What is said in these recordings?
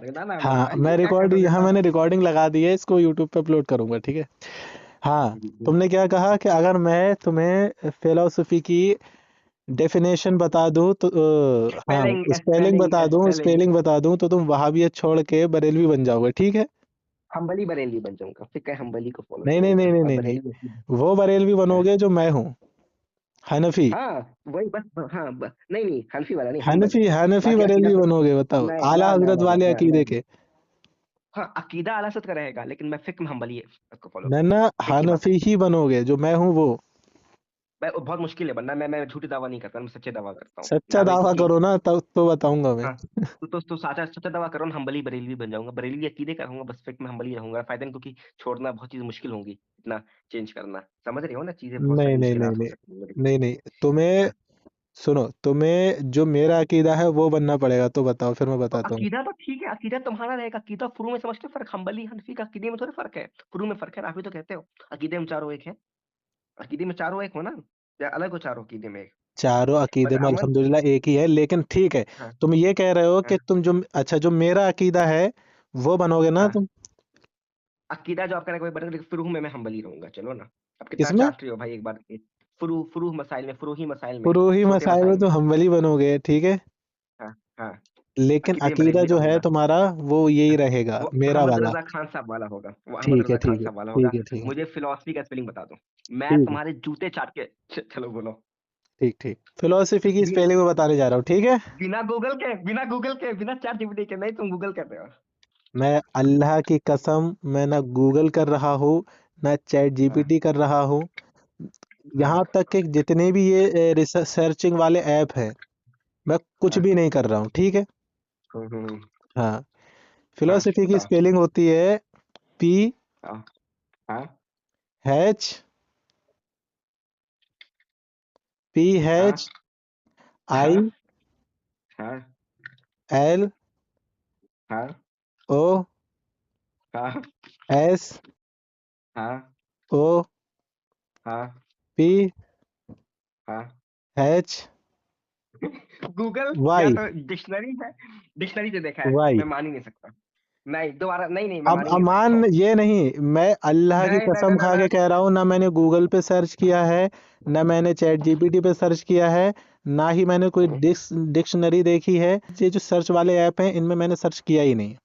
सकता ना मैं हाँ भाई, मैं ये क्या रिकॉर्ड, कर यहाँ देता हूँ। मैंने रिकॉर्डिंग लगा दी है, इसको यूट्यूब पे अपलोड करूंगा, ठीक है। हाँ, तुमने क्या कहा कि अगर मैं तुम्हें फिलोसफी की डेफिनेशन बता दूं तो हाँ स्पेलिंग स्पेलिंग स्पेलिंग बता दूं, स्पेलिंग स्पेलिंग बता दूं तो तुम वहाबियत छोड़ के बरेलवी बन जाओगे, ठीक है। हम्बली बरेली बन जाऊंगा, फिर क्या हम्बली को फॉलो नहीं नहीं करूंगा नहीं नहीं और नहीं बरेली नहीं, वो बरेलवी हाँ बनोगे जो मैं हूँ, हनफी। हाँ, वही बस हाँ नहीं नहीं, हनफी वाला नहीं, हम्बल। हनफी हनफी बाकी अकीदा बरेलवी तो बनोगे, बताओ, नहीं आला ना ना हजरत ना ना वाले ना ना अकीदे ना। के। हाँ अकीदा अलासत का रहेगा, लेकिन मैं फिक्र हम्बली को फॉलो ना ना, करूंगा। एक ही बात है। हनफी ही बनोगे जो मैं हूँ वो। बहुत मुश्किल है बनना, मैं झूठी दावा नहीं करता, मैं सच्चे दावा करता हूँ सच्चा दावे दावा क्योंकि करो ना, तब तो बताऊंगा मैं। हाँ। तो साचा सच्चा दावा कर रहा हूँ, हम्बली बरेलवी बन जाऊंगा, बरेलवी अकीदे का रहूंगा, बस फिक्र में हम्बली रहूंगा, फायदा नहीं, क्योंकि छोड़ना बहुत चीज मुश्किल होंगी, इतना चेंज करना, समझ रहे हो ना, चीजें बहुत नहीं सारी नहीं नहीं मुश्किलात हो नहीं सकती है मेरे लिए। नहीं नहीं, तुम्हें, हाँ। सुनो, तुम्हें जो मेरा अकीदा है वो बनना पड़ेगा, तो बताओ, फिर मैं तो बताता हूँ। अकीदा तो ठीक है, अकीदा तुम्हारा रहेगा, अकीदा फुरू में समझते हो फर्क, हम्बली हनफी का अकीदे में थोड़ी फर्क है, फुरू में फर्क है, आप ही तो कहते हो अकीदे में चारों एक है, अकीदे में चारों एक हो ना, या अलग हो चारों अकीदे में एक। चारों पर अकीदे में अमन अल्हम्दुलिल्लाह एक ही है, लेकिन ठीक है। हाँ तुम ये कह रहे हो हाँ कि तुम जो, अच्छा, जो मेरा अकीदा है वो बनोगे ना हाँ। तुम। अकीदा जो आपका ना कोई बटन फुरू में मैं हम्बली रहूंगा, चलो ना। अब कितना किसमें? चाट रहे हो भाई एक बार, फुरू फुरू मसाइल में, फुरूही मसाइल में, फुरूही छोटे मसाइल में मसाइल तो में। हम्बली बनोगे, ठीक है। हाँ हाँ। लेकिन अकीदे अकीदा बरेलवी जो है रहूंगा। तुम्हारा वो यही हाँ, रहेगा, वो मेरा अहमद वाला। रजा खान साहब वाला होगा, वो अहमद ठीक है रजा खान ठीक है साहब वाला होगा। ठीक है ठीक है मुझे फिलोसफी का स्पेलिंग बता दो, मैं ठीक है तुम्हारे जूते चाट के चलो बोलो। ठीक ठीक, फिलोसफी की बि- स्पेलिंग में बताने जा रहा हूँ, ठीक है। बिना चैट जीपीटी के, नहीं तुम गूगल कर रहे हो। मैं अल्लाह की कसम, मैं ना गूगल कर रहा हूँ, ना चैट हाँ जीपीटी कर रहा हूँ। हाँ। यहाँ तक कि जितने भी ये रिसर्च सर्चिंग वाले ऐप हैं, मैं कुछ हाँ भी नहीं कर रहा हूँ, ठीक है। हम्म। हाँ, हाँ फिलोसफी की बताओ। स्पेलिंग होती है पी हाँ हाँ एच पी हाँ एच आई हाँ हाँ एल हाँ ओ हाँ एस हाँ ओ हाँ पी हाँ। एच गूगल या वाई तो डिक्शनरी है, डिक्शनरी से देखा है, वाई। मैं मान ही नहीं सकता। नहीं दोबारा, नहीं नहीं, मैं अब मान ही नहीं सकता अमान हूँ। ये नहीं, मैं अल्लाह की नहीं नहीं कसम नहीं खा के नहीं कह रहा हूँ, ना मैंने गूगल पे सर्च किया है, ना मैंने चैट जीपीटी पे सर्च किया है, ना ही मैंने कोई नहीं। डिक्शनरी देखी है। ये जो सर्च वाले ऐप हैं इनमें मैंने सर्च किया ही नहीं।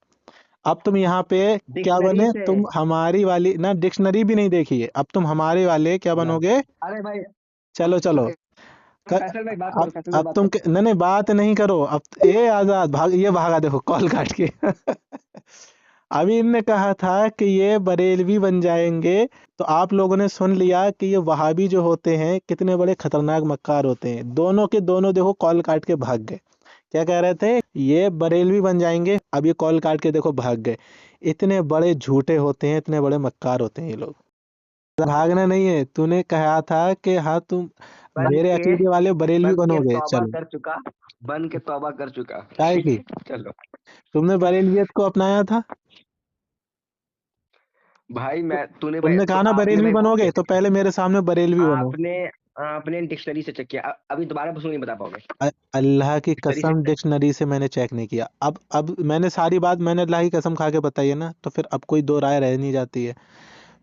अब तुम यहाँ पे क्या डिक्शनरी बने, से। तुम हमारी वाली ना डिक्शनरी भी नहीं देखी है, अब तुम हमारे वाले क्या हाँ। बनोगे। अरे भाई, चलो चलो, फैसल भाई बात करो, फैसल भाई अब बात तुम करो। नहीं नहीं, बात नहीं करो अब। ये आजाद भाग, ये भागा, देखो कॉल काट के। अभी इनने कहा था कि ये बरेलवी बन जाएंगे, तो आप लोगों ने सुन लिया कि ये वहाबी जो होते हैं कितने बड़े खतरनाक मक्कार होते हैं। दोनों के दोनों देखो कॉल काट के भाग गए। क्या कह रहे थे, ये बरेलवी बन जाएंगे, अब ये कॉल काट के देखो भाग गए। इतने बड़े झूठे होते हैं, इतने बड़े मक्कार होते हैं ये लोग। भागना नहीं है, तूने कहा था कि हाँ तुम बन मेरे के अकीदे वाले बरेलवी बन के बनोगे, तौबा चलो। कर चुका, बन के तौबा कर चुका। काय ठीक की है चलो। तुमने बरेलवियत को अपनाया था। भाई मैं तूने भाई तुमने तो कहा ना आपने बरेलवी भाई बनोगे, तो पहले मेरे सामने बरेलवी बनो। आपने आपने डिक्शनरी से चेक किया, अभी दोबारा पूछूं नहीं बता पाओगे। अल्लाह की डिक्शनरी से कसम डिक्शनरी से मैंने चेक नहीं किया। अब मैंने सारी बात मैंने अल्लाह की कसम खा के बताई है ना, तो फिर अब कोई दो राय रह नहीं जाती है।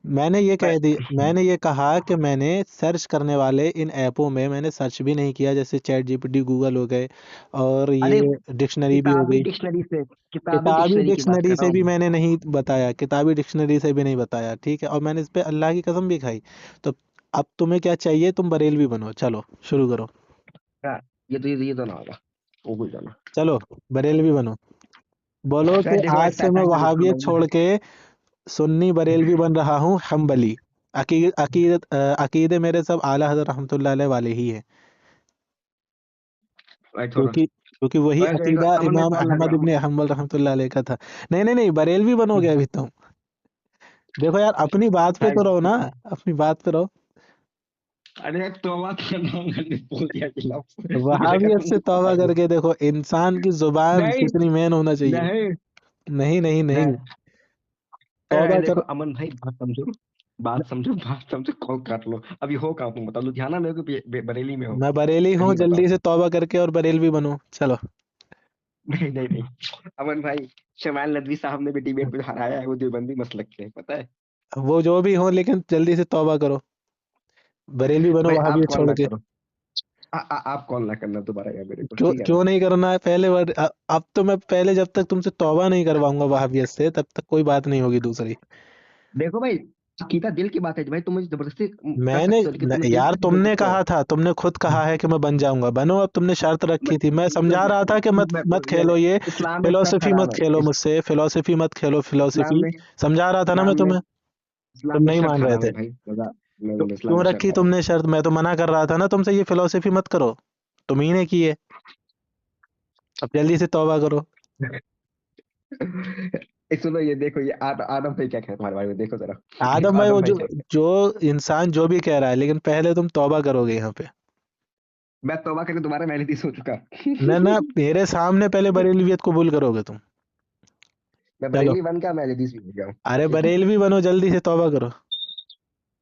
मैंने ये मैं कह दी, मैंने ये कहा कि मैंने सर्च करने वाले इन ऐपों में मैंने सर्च भी नहीं किया, जैसे चैट जीपीटी, गूगल हो गए, और अरे ये डिक्शनरी भी हो किताबी गई। डिक्शनरी से, किताबी किताबी डिक्शनरी की बात डिक्शनरी कर रहा से भी हूँ। मैंने नहीं बताया, किताबी डिक्शनरी से भी नहीं बताया, ठीक है, और मैंने इस पे अल्लाह की कसम भी खाई। तो अब तुम्हें क्या चाहिए, तुम बरेलवी बनो, चलो शुरू करो। हाँ, ये तो ना होगा, वो भूल जाना। चलो बरेलवी बनो, बोलो कि देखो आज ऐसा से ऐसा मैं है, सुनो सुनो वहाबियत छोड़ के सुन्नी बरेलवी बन रहा हूँ, हम्बली। अकीदे मेरे सब आला हज़रत रहमतुल्लाह अलैह वाले ही हैं, भाई छोड़ो। क्योंकि वही एक अकीदा अमन में इमाम कॉल लग अहमद रहा इब्न हम्बल रहमतुल्लाह अलैह का था। नहीं नहीं नहीं, बरेलवी बनोगे अभी तुम। देखो यार, अपनी बात पे भाई। तो रहो ना, अपनी बात पे रहो। अरे तौबा कर रहा हूँ, मैंने बोल दिया कि लफ्ज़, मुझे लगा वहाबियत तुम से कुछ तौबा बताओगे। करके देखो, इंसान की जुबान नहीं कितनी मेन होना चाहिए। नहीं नहीं नहीं नहीं, नहीं। तौबा देखो करो। अमन भाई, बात समझो, कॉल काट लो, अभी हो कहाँ तुम बताओ, लुधियाना में हो कि बरेली में हो, मैं बरेली हूँ, सही बताओ। जल्दी से तौबा करके और बरेलवी बनो, चलो। नहीं नहीं नहीं, अमन भाई, शमाइल नदवी साहब ने भी डिबेट में हराया है, वो देवबंदी मसलक के हैं, पता है। वो जो भी हो, लेकिन जल्दी से तौबा करो, बरेलवी बनो भाई आप वहाबियत कॉल छोड़ ना के। करो, आप कॉल ना करना दोबारा यार मेरे को, क्यों ठीक है ना। क्यों नहीं करना है? पहले बार अब तो मैं पहले, जब तक तुमसे तौबा नहीं करवाऊंगा वहाबियत से, तब तक कोई बात नहीं होगी दूसरी। देखो भाई, अकीदा दिल की बात है भाई, तुम मुझे जबरदस्ती कर मैंने सकते हो, लेकिन तुम्हें दिल यार, से भी बोल तुमने सकते हो। कहा था, तुमने खुद कहा है कि मैं बन जाऊंगा, बनो। अब तुमने शर्त मैं, रखी थी, मैं समझा रहा था कि मत मत खेलो ये इस्लाम में शर्त फिलोसफी, मत हराम है, खेलो मुझसे फिलोसफी, मत खेलो इस्लाम फिलोसफी। में, समझा रहा था ना मैं इस्लाम में, तुम्हें, इस्लाम तुम में नहीं शर्त मान रहे हराम थे। है भाई, मजा, मैं तो बोला इस्लाम क्यों में शर्त रखी हराम तुमने शर्त? मैं तो मना कर रहा था ना तुमसे, ये फिलोसफी मत करो, तुम ही ने की है। अब जल्दी से तौबा करो। है। सुनो ये देखो, ये आदम भाई क्या कह रहे हैं तुम्हारे बारे में, देखो जरा। आदम देखो भाई, वो आदम भाई जो क्या कह जो इंसान जो भी कह रहा है, लेकिन पहले तुम तौबा करोगे यहाँ पे। मैं तौबा करके दोबारा मैंने सो चुका। ना ना, मेरे सामने पहले बरेलवियत कबूल करोगे तुम। मैं चलो, बरेली बन गया, मैं हदीस भी हो गया हूँ। अरे ठीक है, बरेलवी बनो, जल्दी से तौबा करो।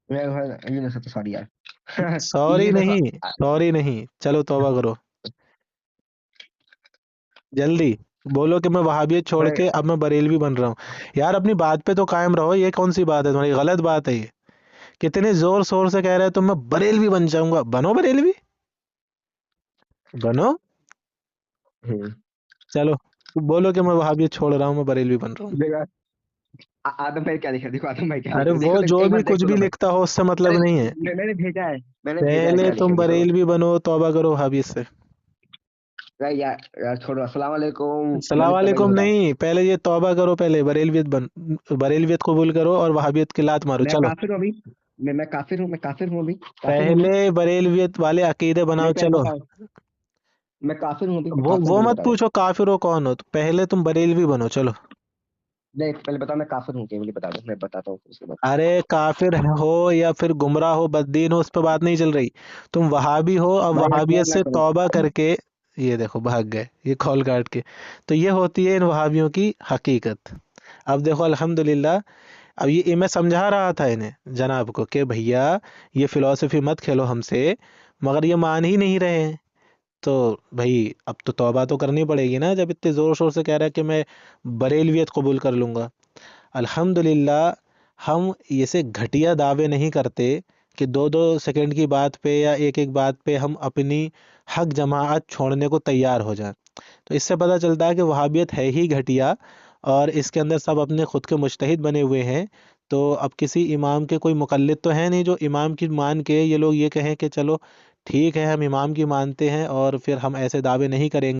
ये नहीं सकता, सॉरी यार। सॉरी ये देखो, नहीं, सॉरी नहीं, चलो तौबा करो जल्दी। बोलो कि मैं वहाबियत छोड़ मैं के अब मैं बरेलवी बन रहा हूँ। यार, अपनी बात पे तो कायम रहो, ये कौन सी बात है तुम्हारी? गलत बात है ये। कितने जोर शोर से कह रहे हो तुम, मैं बरेलवी बन जाऊंगा, बनो बरेलवी, बनो। हम्म, चलो, बोलो कि मैं वहाबियत छोड़ रहा हूँ, मैं बरेलवी बन रहा हूँ। देखो आदम भाई क्या लिख रहे, देखो आदम भाई क्या लिख अरे रहे, वो देखो जो देखो, एक भी बार देख कुछ तो भी लो भाई। लिखता हो, उससे अरे मतलब नहीं है। मैंने भेजा है, मैंने भेजा है पहले क्या लिख तुम रहे, देखो। बरेलवी बनो, तौबा करो वहाबियत से। यार यार यार छोड़ो, अस्सलाम वालेकुम, सलाम मलिक तबैल वालेकुम हुदा। नहीं, पहले ये तौबा करो, पहले बरेलवियत कबूल करो और वहाबियत की लात मारो, मैं चलो। काफिर हूँ अभी, मैं काफिर हूँ, मैं काफिर हूँ अभी, काफिर हूँ मैं। पहले बरेलवियत वाले अकीदे नहीं बनाओ, पहले चलो। बताओ, मैं काफिर हूँ अभी, मैं काफिर वो हूँ, मुझे मत बता दो। पूछो काफिर हो कौन हो, तो पहले तुम बरेलवी बनो, चलो। नहीं पहले बताओ मैं काफिर हूँ क्या, मुझे बता दो, मैं बताता हूँ उसके बाद। अरे काफिर हो या फिर गुमराह हो, बददीन हो, उस पर बात नहीं चल रही। तुम वहाबी हो, अब भाई यार वहाबियत कॉल ना से करो। तौबा करके, ये देखो भाग गए, ये कॉल काट के। तो ये होती है इन वहाबियों की हकीकत। अब देखो, अल्हम्दुलिल्लाह, अब ये मैं समझा रहा था इन्हें, जनाब को, कि भैया ये फिलॉसफी मत खेलो हमसे, मगर ये मान ही नहीं रहे हैं। तो भाई, अब तो तौबा तो करनी पड़ेगी ना, जब इतने जोर शोर से कह रहा है कि मैं बरेलवियत कबूल कर लूंगा। अल्हम्दुलिल्लाह, हम ऐसे घटिया दावे नहीं करते कि दो दो सेकंड की बात पे या एक एक बात पे हम अपनी हक जमाअत छोड़ने को तैयार हो जाएं। तो इससे पता चलता है कि वहाबियत है ही घटिया, और इसके अंदर सब अपने खुद के मुजतहिद बने हुए हैं। तो अब किसी इमाम के कोई मुकल्लिद तो है नहीं, जो इमाम की मान के ये लोग ये कहें कि चलो ठीक है, हम इमाम की मानते हैं और फिर हम ऐसे दावे नहीं करेंगे।